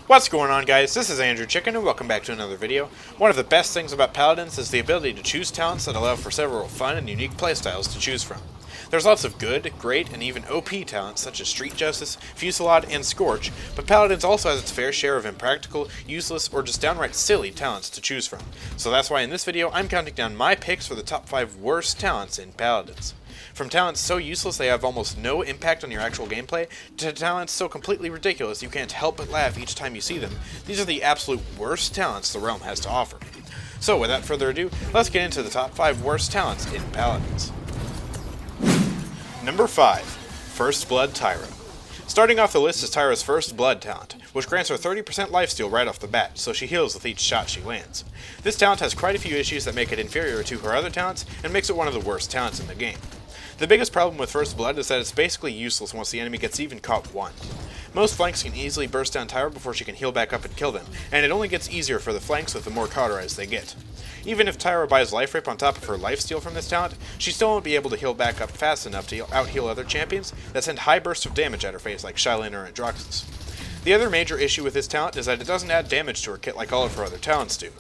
What's going on, guys? This is AndrewChicken and welcome back to another video. One of the best things about Paladins is the ability to choose talents that allow for several fun and unique playstyles to choose from. There's lots of good, great, and even OP talents such as Street Justice, Fusillade, and Scorch, but Paladins also has its fair share of impractical, useless, or just downright silly talents to choose from. So that's why in this video I'm counting down my picks for the top 5 worst talents in Paladins. From talents so useless they have almost no impact on your actual gameplay, to talents so completely ridiculous you can't help but laugh each time you see them, these are the absolute worst talents the realm has to offer. So without further ado, let's get into the top 5 worst talents in Paladins. Number 5. First Blood Tyra. Starting off the list is Tyra's First Blood talent, which grants her 30% lifesteal right off the bat, so she heals with each shot she lands. This talent has quite a few issues that make it inferior to her other talents, and makes it one of the worst talents in the game. The biggest problem with First Blood is that it's basically useless once the enemy gets even caught one. Most flanks can easily burst down Tyra before she can heal back up and kill them, and it only gets easier for the flanks with the more cauterized they get. Even if Tyra buys Life Rip on top of her lifesteal from this talent, she still won't be able to heal back up fast enough to out-heal other champions that send high bursts of damage at her face like Shailin or Androxus. The other major issue with this talent is that it doesn't add damage to her kit like all of her other talents do.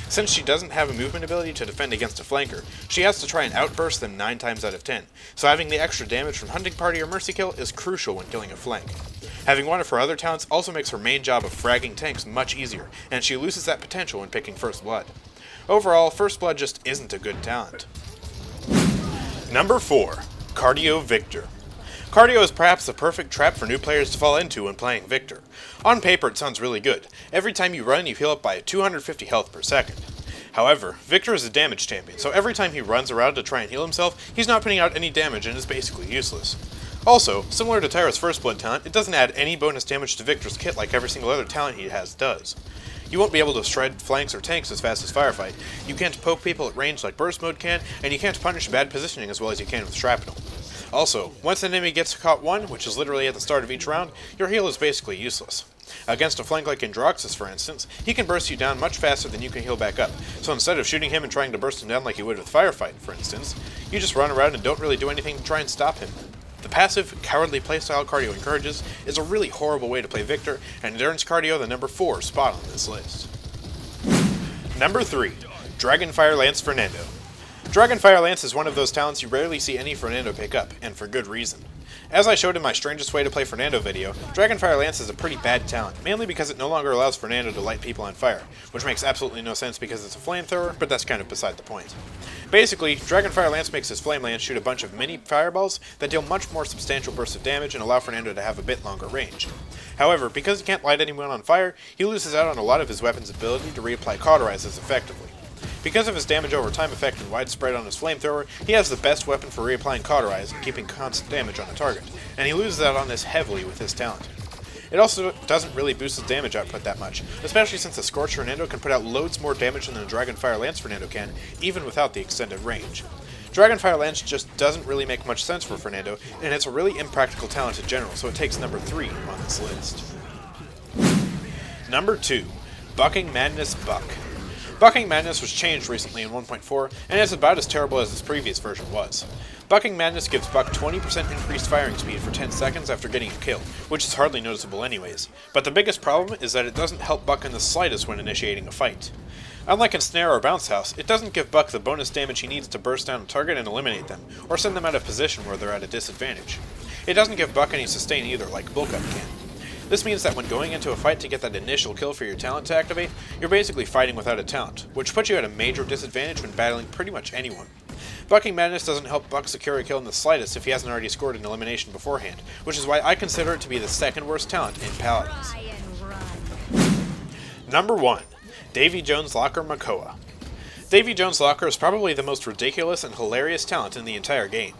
Since she doesn't have a movement ability to defend against a flanker, she has to try and outburst them 9 times out of 10, so having the extra damage from Hunting Party or Mercy Kill is crucial when killing a flank. Having one of her other talents also makes her main job of fragging tanks much easier, and she loses that potential when picking First Blood. Overall, First Blood just isn't a good talent. Number 4. Cardio Victor. Cardio is perhaps the perfect trap for new players to fall into when playing Victor. On paper it sounds really good. Every time you run you heal up by 250 health per second. However, Victor is a damage champion, so every time he runs around to try and heal himself, he's not putting out any damage and is basically useless. Also, similar to Tyra's First Blood talent, it doesn't add any bonus damage to Victor's kit like every single other talent he has does. You won't be able to shred flanks or tanks as fast as Firefight, you can't poke people at range like Burst Mode can, and you can't punish bad positioning as well as you can with Shrapnel. Also, once an enemy gets caught one, which is literally at the start of each round, your heal is basically useless. Against a flank like Androxus, for instance, he can burst you down much faster than you can heal back up, so instead of shooting him and trying to burst him down like you would with Firefight, for instance, you just run around and don't really do anything to try and stop him. The passive, cowardly playstyle Cardio encourages is a really horrible way to play Victor, and it earns Cardio the number 4 spot on this list. Number 3. Dragonfire Lance Fernando. Dragonfire Lance is one of those talents you rarely see any Fernando pick up, and for good reason. As I showed in my Strangest Way to Play Fernando video, Dragonfire Lance is a pretty bad talent, mainly because it no longer allows Fernando to light people on fire, which makes absolutely no sense because it's a flamethrower, but that's kind of beside the point. Basically, Dragonfire Lance makes his Flame Lance shoot a bunch of mini fireballs that deal much more substantial bursts of damage and allow Fernando to have a bit longer range. However, because he can't light anyone on fire, he loses out on a lot of his weapon's ability to reapply cauterizes effectively. Because of his damage over time effect and widespread on his flamethrower, he has the best weapon for reapplying cauterize and keeping constant damage on a target, and he loses out on this heavily with his talent. It also doesn't really boost his damage output that much, especially since the Scorch Fernando can put out loads more damage than the Dragonfire Lance Fernando can, even without the extended range. Dragonfire Lance just doesn't really make much sense for Fernando, and it's a really impractical talent in general, so it takes number 3 on this list. Number 2. Bucking Madness Buck. Bucking Madness was changed recently in 1.4, and it's about as terrible as its previous version was. Bucking Madness gives Buck 20% increased firing speed for 10 seconds after getting a kill, which is hardly noticeable anyways, but the biggest problem is that it doesn't help Buck in the slightest when initiating a fight. Unlike Ensnare or Bounce House, it doesn't give Buck the bonus damage he needs to burst down a target and eliminate them, or send them out of position where they're at a disadvantage. It doesn't give Buck any sustain either, like Bulk Up can. This means that when going into a fight to get that initial kill for your talent to activate, you're basically fighting without a talent, which puts you at a major disadvantage when battling pretty much anyone. Bucking Madness doesn't help Buck secure a kill in the slightest if he hasn't already scored an elimination beforehand, which is why I consider it to be the second worst talent in Paladins. Number 1. Davey Jones Locker Makoa. Davey Jones Locker is probably the most ridiculous and hilarious talent in the entire game.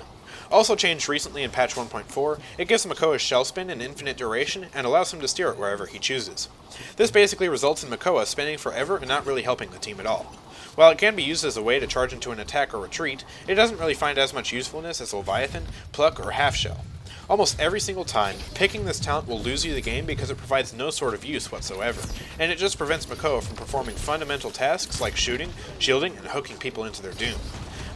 Also changed recently in patch 1.4, it gives Makoa's shell spin an infinite duration and allows him to steer it wherever he chooses. This basically results in Makoa spinning forever and not really helping the team at all. While it can be used as a way to charge into an attack or retreat, it doesn't really find as much usefulness as Leviathan, Pluck, or Half Shell. Almost every single time, picking this talent will lose you the game because it provides no sort of use whatsoever, and it just prevents Makoa from performing fundamental tasks like shooting, shielding, and hooking people into their doom.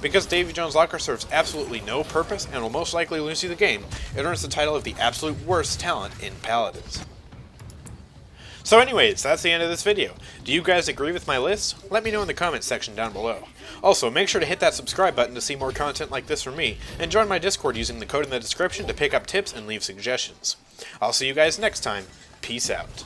Because Davey Jones Locker serves absolutely no purpose and will most likely lose you the game, it earns the title of the absolute worst talent in Paladins. So anyways, that's the end of this video. Do you guys agree with my list? Let me know in the comments section down below. Also, make sure to hit that subscribe button to see more content like this from me, and join my Discord using the code in the description to pick up tips and leave suggestions. I'll see you guys next time. Peace out.